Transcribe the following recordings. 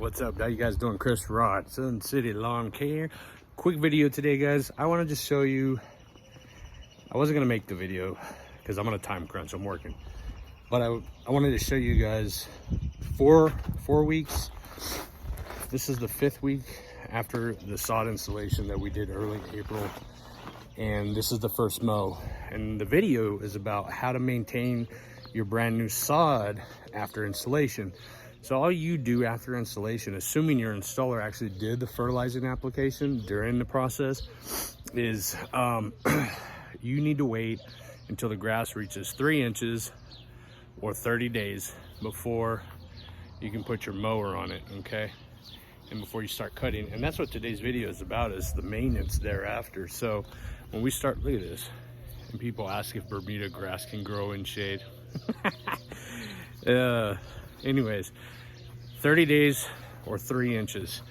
What's up? How you guys doing? Chris Rod, Sun City Lawn Care. Quick video today, guys. I want to just show you. I wasn't gonna make the video because I'm on a time crunch. I'm working, but I wanted to show you guys four weeks. This is the 5th week after the sod installation that we did early April, and this is the first mow. And the video is about how to maintain your brand new sod after installation. So all you do after installation, assuming your installer actually did the fertilizing application during the process, is you need to wait until the grass reaches 3 inches or 30 days before you can put your mower on it, okay? And before you start cutting. And that's what today's video is about, is the maintenance thereafter. So when we start, look at this, and people ask if Bermuda grass can grow in shade. Anyways, 30 days or 3 inches.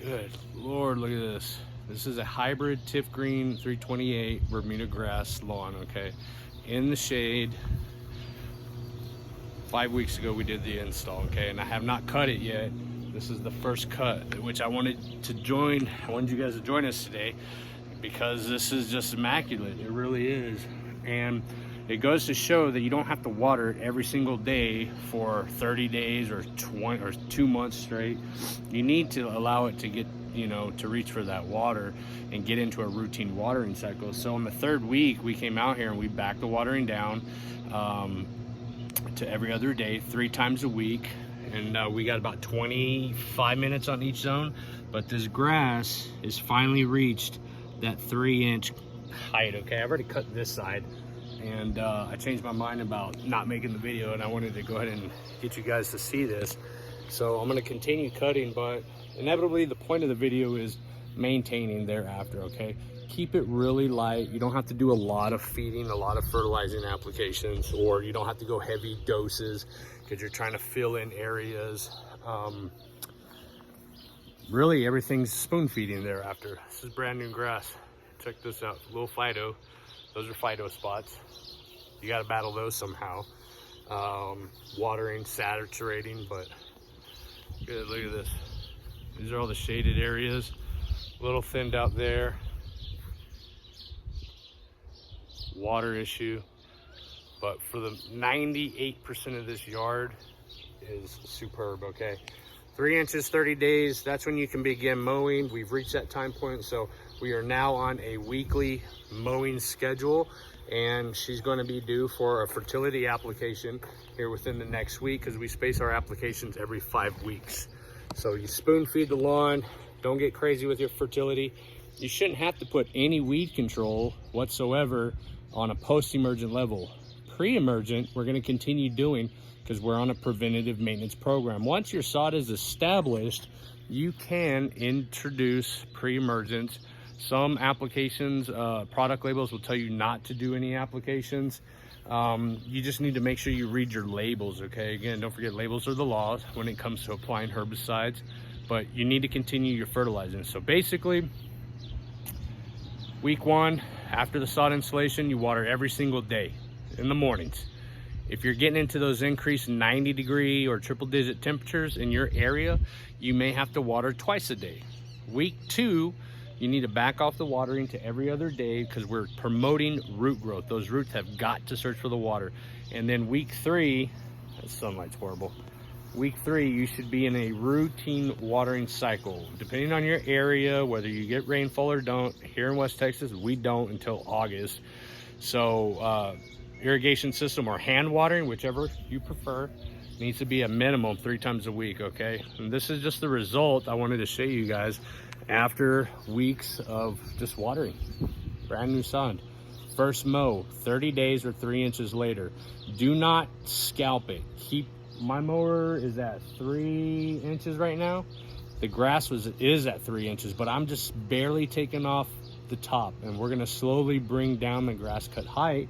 Good Lord, look at this. This is a hybrid tip green 328 Bermuda grass lawn, okay? In the shade. 5 weeks ago we did the install, okay? And I have not cut it yet. This is the first cut, which I wanted you guys to join us today, because this is just immaculate. It really is. And it goes to show that you don't have to water it every single day for 30 days or 20 or 2 months straight. You need to allow it to get, to reach for that water and get into a routine watering cycle. So on the 3rd week, we came out here and we backed the watering down to every other day, 3 times a week. And we got about 25 minutes on each zone. But this grass has finally reached that 3-inch height, okay? I've already cut this side. And I changed my mind about not making the video, and I wanted to go ahead and get you guys to see this. So I'm going to continue cutting, but inevitably the point of the video is maintaining thereafter, okay? Keep it really light. You don't have to do a lot of feeding, a lot of fertilizing applications, or you don't have to go heavy doses because you're trying to fill in areas. Really, everything's spoon feeding thereafter. This is brand new grass. Check this out, little phyto. Those are phyto spots. You got to battle those somehow. Watering, saturating, but good, look at this. These are all the shaded areas. A little thinned out there. Water issue. But for the 98% of this yard is superb, okay? 3 inches, 30 days, that's when you can begin mowing. We've reached that time point, so we are now on a weekly mowing schedule, and she's going to be due for a fertility application here within the next week, because we space our applications every 5 weeks. So you spoon feed the lawn, don't get crazy with your fertility. You shouldn't have to put any weed control whatsoever on a post-emergent level. Pre-emergent, we're going to continue doing, because we're on a preventative maintenance program. Once your sod is established, you can introduce pre-emergence. Some applications, product labels will tell you not to do any applications. You just need to make sure you read your labels, okay? Again, don't forget, labels are the laws when it comes to applying herbicides, but you need to continue your fertilizing. So basically, week 1, after the sod installation, you water every single day in the mornings. If you're getting into those increased 90-degree or triple-digit temperatures in your area, you may have to water twice a day. Week 2, you need to back off the watering to every other day, because we're promoting root growth. Those roots have got to search for the water. And then week 3, that sunlight's horrible. Week 3, you should be in a routine watering cycle. Depending on your area, whether you get rainfall or don't. Here in West Texas, we don't until August. So irrigation system or hand watering, whichever you prefer, needs to be a minimum 3 times a week, okay? And this is just the result I wanted to show you guys after weeks of just watering. Brand new sod. First mow, 30 days or 3 inches later. Do not scalp it. My mower is at 3 inches right now. The grass is at 3 inches, but I'm just barely taking off the top, and we're gonna slowly bring down the grass cut height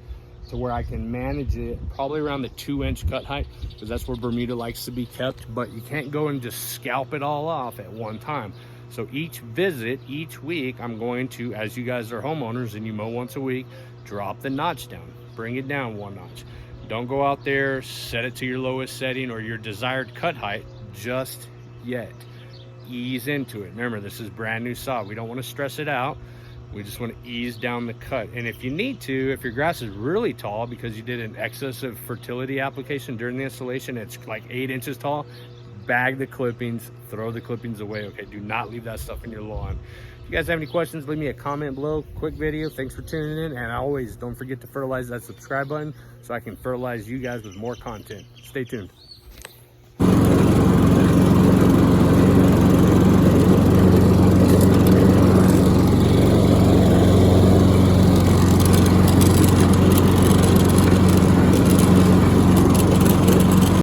to where I can manage it probably around the 2-inch cut height, because that's where Bermuda likes to be kept. But you can't go and just scalp it all off at one time. So each visit, each week, I'm going to, as you guys are homeowners and you mow once a week, drop the notch down, bring it down 1 notch. Don't go out there, set it to your lowest setting or your desired cut height. Just yet. Ease into it. Remember, this is brand new sod. We don't want to stress it out. We just want to ease down the cut. And if you need to, if your grass is really tall because you did an excessive fertility application during the installation, it's like 8 inches tall, bag the clippings, throw the clippings away, okay? Do not leave that stuff in your lawn. If you guys have any questions, leave me a comment below. Quick video. Thanks for tuning in. And always don't forget to fertilize that subscribe button so I can fertilize you guys with more content. Stay tuned.